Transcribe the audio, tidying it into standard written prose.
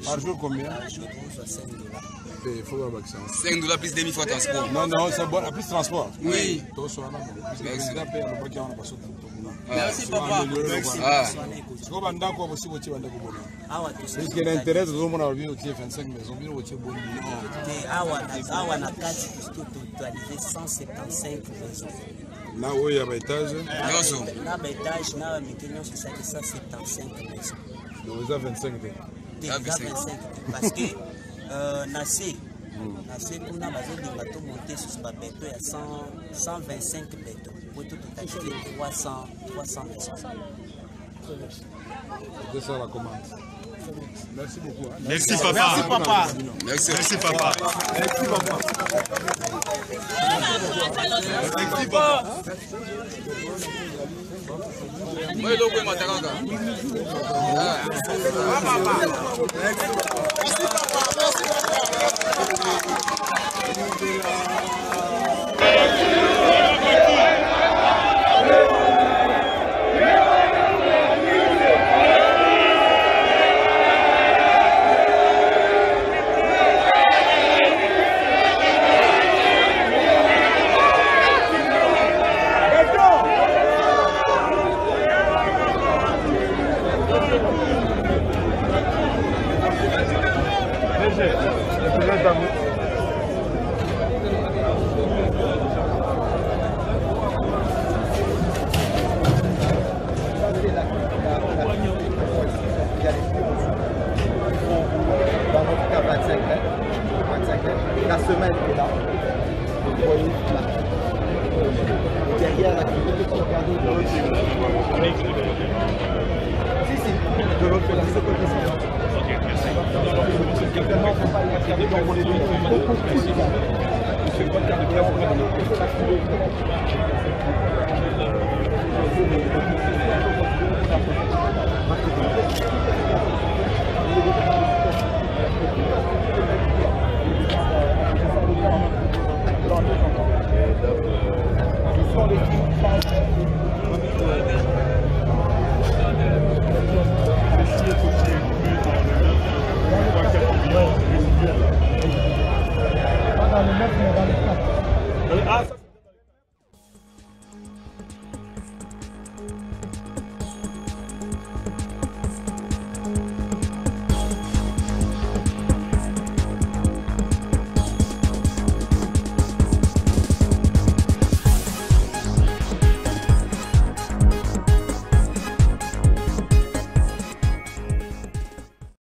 Par jour combien? Il faut avoir 5 $. Plus 2000 fois transport. Non, non, c'est bon. Plus transport. Oui. Merci papa. Parce que l'intérêt de l'homme a vu aussi 25 maisons. Awa na kati totalisé 175 maisons. Là où il y a un étage. Là étage na mikenya c'est ça 175 maisons. Donc vous avez 25 parce que nasi kuna bazolinga to monter sur ba beto ya 125 beto pour tout totaliser 300 maisons. C'est ça la commande. Merci beaucoup. Merci papa. Merci papa. Merci papa. Merci papa. Merci papa. Moi je dois m'attendre. La semaine est là. Vous voyez là. Derrière la clinique, regardez de l'autre. Si, de l'autre côté, c'est côté ça. Ok, merci. Également, il ne faut pas y regarder dans les deux. C'est pas le cas de bien pour nous.